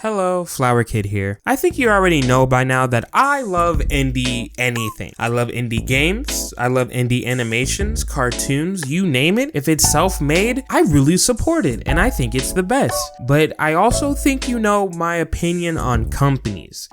Hello, Flower Kid here. I think you already know by now that I love indie anything. I love indie games, I love indie animations, cartoons, you name it. If it's self-made, I really support it and I think it's the best. But I also think you know my opinion on companies.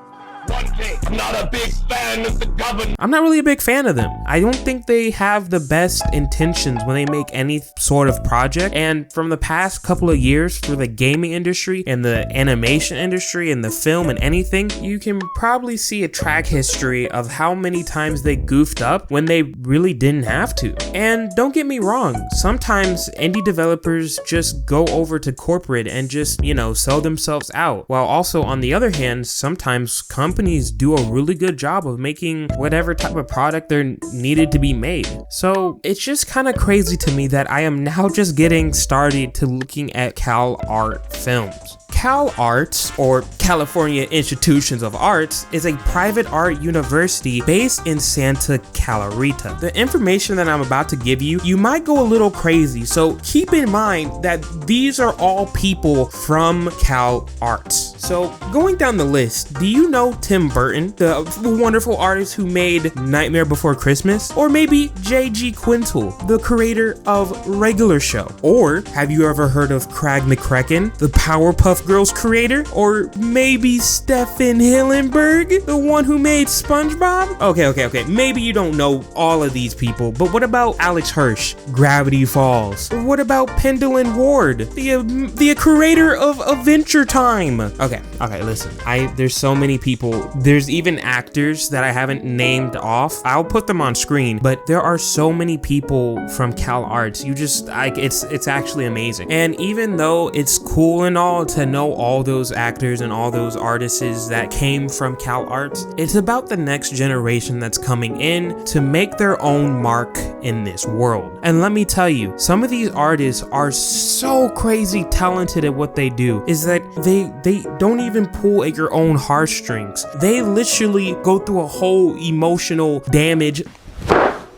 One thing, I'm not a big fan of the government. I'm not really a big fan of them. I don't think they have the best intentions when they make any sort of project. And from the past couple of years for the gaming industry and the animation industry and the film and anything, you can probably see a track history of how many times they goofed up when they really didn't have to. And don't get me wrong, sometimes indie developers just go over to corporate and just, sell themselves out. While also on the other hand, sometimes companies do a really good job of making whatever type of product they're needed to be made. So it's just kind of crazy to me that I am now just getting started to looking at CalArts Films. CalArts, or California Institutions of Arts, is a private art university based in Santa Clarita. The information that I'm about to give you, you might go a little crazy, so keep in mind that these are all people from CalArts. So going down the list, do you know Tim Burton, the wonderful artist who made Nightmare Before Christmas? Or maybe J.G. Quintal, the creator of Regular Show? Or have you ever heard of Craig McCracken, the Powerpuff Girls creator? Or maybe Stephen Hillenburg, the one who made SpongeBob? Okay, maybe you don't know all of these people, but what about Alex Hirsch, Gravity Falls? Or what about Pendleton Ward, the creator of Adventure Time? Okay, listen, there's so many people, there's even actors that I haven't named off. I'll put them on screen, but there are so many people from CalArts, it's actually amazing. And even though it's cool and all to know all those actors and all those artists that came from CalArts, it's about the next generation that's coming in to make their own mark in this world. And let me tell you, some of these artists are so crazy talented at what they do, is that they don't even pull at your own heartstrings. They literally go through a whole emotional damage.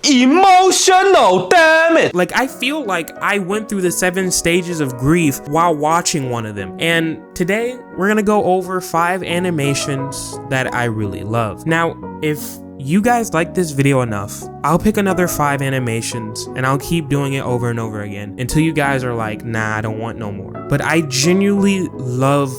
Emotional damage! Like, I feel like I went through the 7 stages of grief while watching one of them. And today, we're gonna go over 5 animations that I really love. Now, if you guys like this video enough, I'll pick another 5 animations and I'll keep doing it over and over again until you guys are like, nah, I don't want no more. But I genuinely love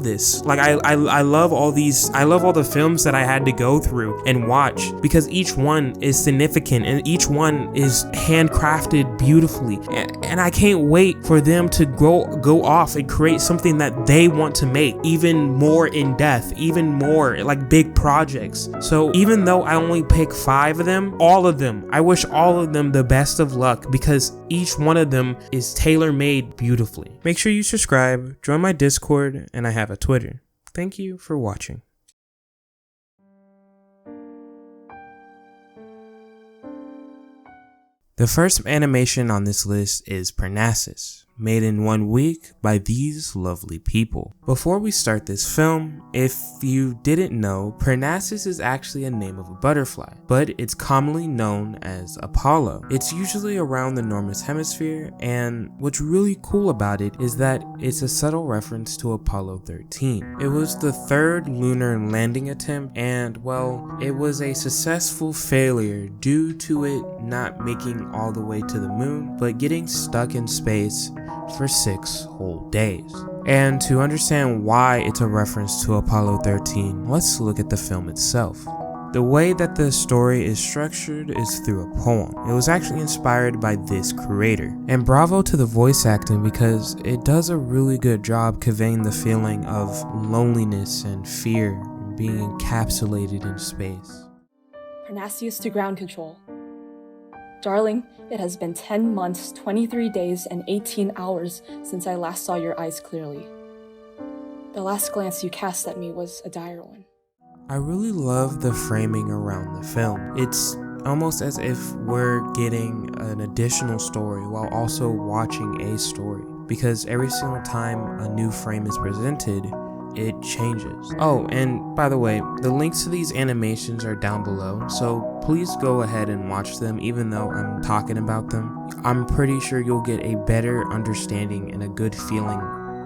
this. Like, I love all the films that I had to go through and watch, because each one is significant and each one is handcrafted beautifully. And I can't wait for them to go off and create something that they want to make, even more in depth, even more like big projects. So even though I only pick 5 of them, all of them, I wish all of them the best of luck, because each one of them is tailor-made beautifully. Make sure you subscribe, join my Discord, and I have a Twitter. Thank you for watching. The first animation on this list is Parnassius, made in 1 week by these lovely people. Before we start this film, if you didn't know, Parnassius is actually a name of a butterfly, but it's commonly known as Apollo. It's usually around the northern hemisphere, and what's really cool about it is that it's a subtle reference to Apollo 13. It was the 3rd lunar landing attempt, and well, it was a successful failure due to it not making all the way to the moon, but getting stuck in space for 6 whole days. And to understand why it's a reference to Apollo 13, let's look at the film itself. The way that the story is structured is through a poem. It was actually inspired by this creator. And bravo to the voice acting, because it does a really good job conveying the feeling of loneliness and fear and being encapsulated in space. Parnassius to ground control. Darling, it has been 10 months, 23 days, and 18 hours since I last saw your eyes clearly. The last glance you cast at me was a dire one. I really love the framing around the film. It's almost as if we're getting an additional story while also watching a story, because every single time a new frame is presented, it changes. Oh, and by the way, the links to these animations are down below, so please go ahead and watch them even though I'm talking about them. I'm pretty sure you'll get a better understanding and a good feeling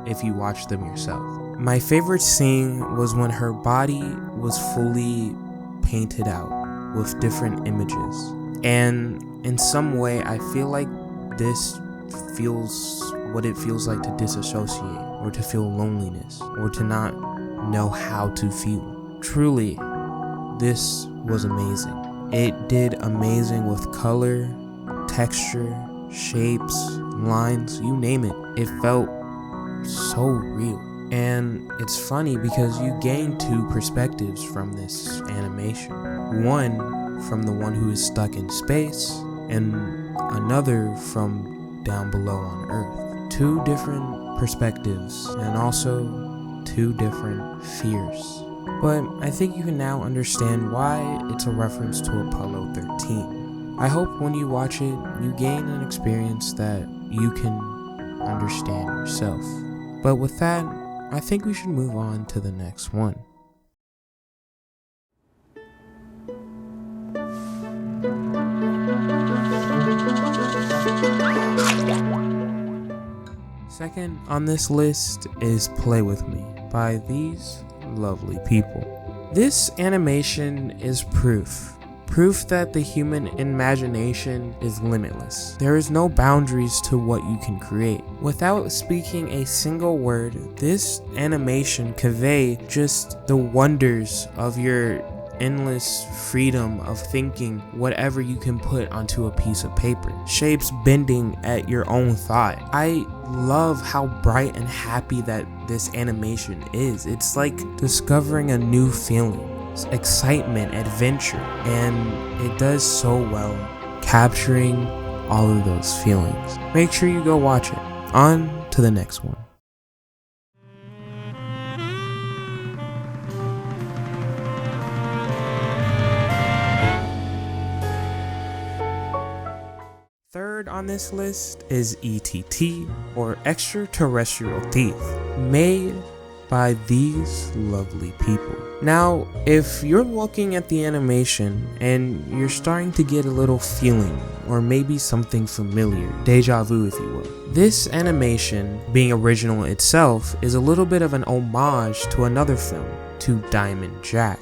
if you watch them yourself. My favorite scene was when her body was fully painted out with different images. And in some way, I feel like this feels what it feels like to disassociate, or to feel loneliness, or to not know how to feel. Truly, this was amazing. It did amazing with color, texture, shapes, lines, you name it. It felt so real. And it's funny because you gain two perspectives from this animation. One from the one who is stuck in space, and another from down below on Earth. Two different perspectives, and also two different fears. But I think you can now understand why it's a reference to Apollo 13. I hope when you watch it, you gain an experience that you can understand yourself. But with that, I think we should move on to the next one. Second on this list is Play With Me by these lovely people. This animation is proof that the human imagination is limitless. There is no boundaries to what you can create. Without speaking a single word, this animation convey just the wonders of your endless freedom of thinking whatever you can put onto a piece of paper. Shapes bending at your own thought. I love how bright and happy that this animation is. It's like discovering a new feeling. Excitement, adventure, and it does so well capturing all of those feelings. Make sure you go watch it. On to the next one. Third on this list is E.T.T, or Extraterrestrial Teeth, made by these lovely people. Now, if you're looking at the animation and you're starting to get a little feeling, or maybe something familiar, deja vu if you will, this animation, being original itself, is a little bit of an homage to another film, to Diamond Jack.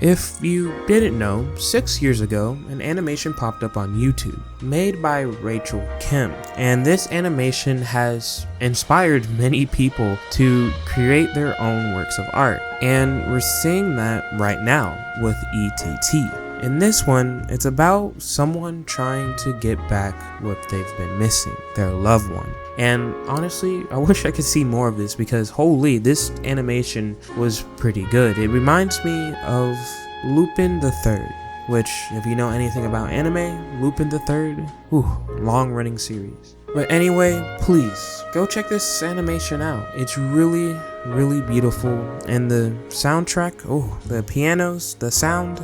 If you didn't know, 6 years ago, an animation popped up on YouTube, made by Rachel Kim, and this animation has inspired many people to create their own works of art, and we're seeing that right now with E.T.T. In this one, it's about someone trying to get back what they've been missing, their loved one. And honestly, I wish I could see more of this because holy, this animation was pretty good. It reminds me of Lupin the Third, which if you know anything about anime, Lupin the Third, long running series. But anyway, please go check this animation out. It's really, really beautiful, and the soundtrack, the pianos, the sound,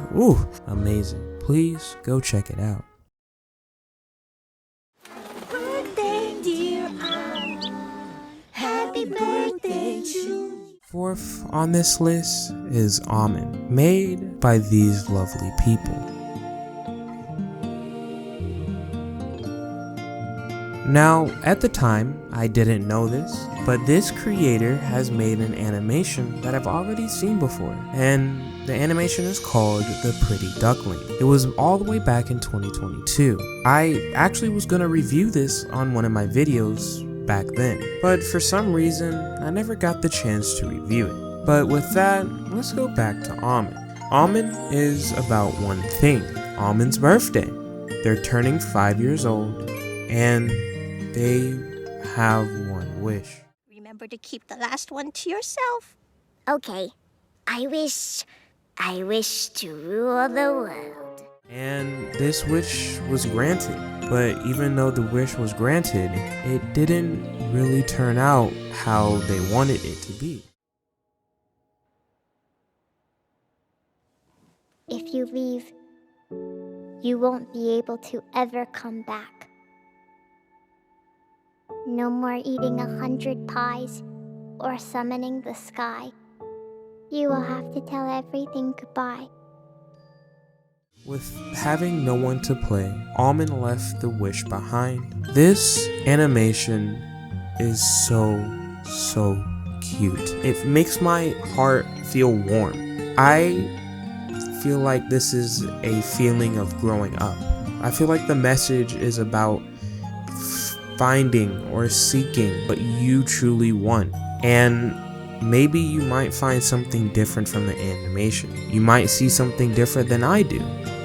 amazing. Please go check it out. Fourth on this list is Amon, made by these lovely people. Now, at the time, I didn't know this, but this creator has made an animation that I've already seen before, and the animation is called The Pretty Duckling. It was all the way back in 2022. I actually was going to review this on one of my videos back then, but for some reason I never got the chance to review it. But with that, let's go back to Amon. Amon is about one thing, Amon's birthday. They're turning 5 years old and they have one wish. Remember to keep the last one to yourself. Okay. I wish to rule the world. And this wish was granted. But even though the wish was granted, it didn't really turn out how they wanted it to be. If you leave, you won't be able to ever come back. No more eating 100 pies or summoning the sky. You will have to tell everything goodbye. With having no one to play, Amon left the wish behind. This animation is so cute. It makes my heart feel warm. I feel like this is a feeling of growing up. I feel like the message is about finding or seeking what you truly want. And maybe you might find something different from the animation. You might see something different than I do.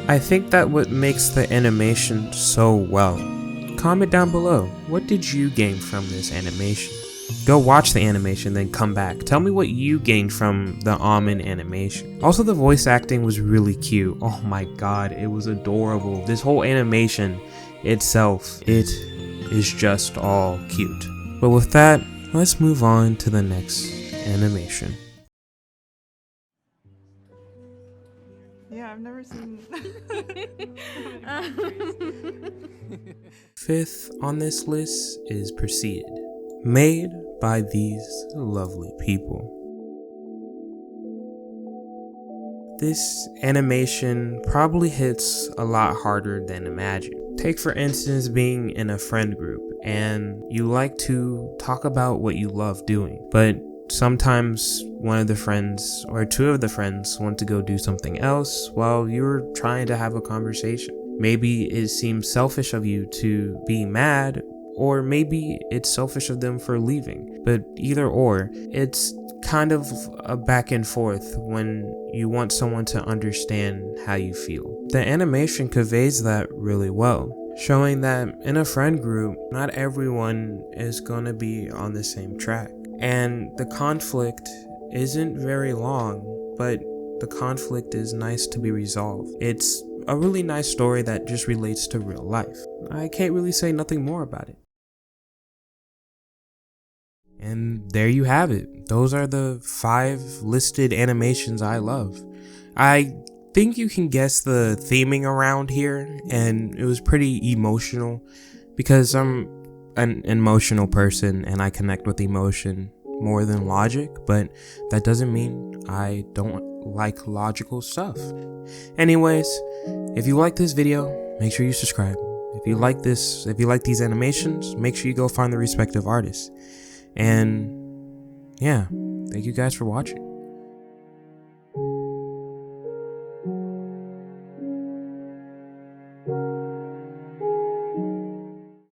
I think that what makes the animation so well. Comment down below, what did you gain from this animation? Go watch the animation, then come back. Tell me what you gained from the Amon animation. Also, the voice acting was really cute. Oh my god, it was adorable. This whole animation itself, it is just all cute. But with that, let's move on to the next animation. Yeah, I've never seen. Fifth on this list is Perseid, made by these lovely people. This animation probably hits a lot harder than imagined. Take for instance being in a friend group and you like to talk about what you love doing, but sometimes one of the friends or two of the friends want to go do something else while you're trying to have a conversation. Maybe it seems selfish of you to be mad, or maybe it's selfish of them for leaving. But either or, it's kind of a back and forth when you want someone to understand how you feel. The animation conveys that really well, showing that in a friend group, not everyone is gonna be on the same track. And the conflict isn't very long, but the conflict is nice to be resolved. It's a really nice story that just relates to real life. I can't really say nothing more about it. And there you have it. Those are the 5 listed animations I love. I think you can guess the theming around here, and it was pretty emotional because I'm an emotional person and I connect with emotion more than logic, but that doesn't mean I don't like logical stuff. Anyways, if you like this video, make sure you subscribe. If you like these animations, make sure you go find the respective artists. And yeah, thank you guys for watching.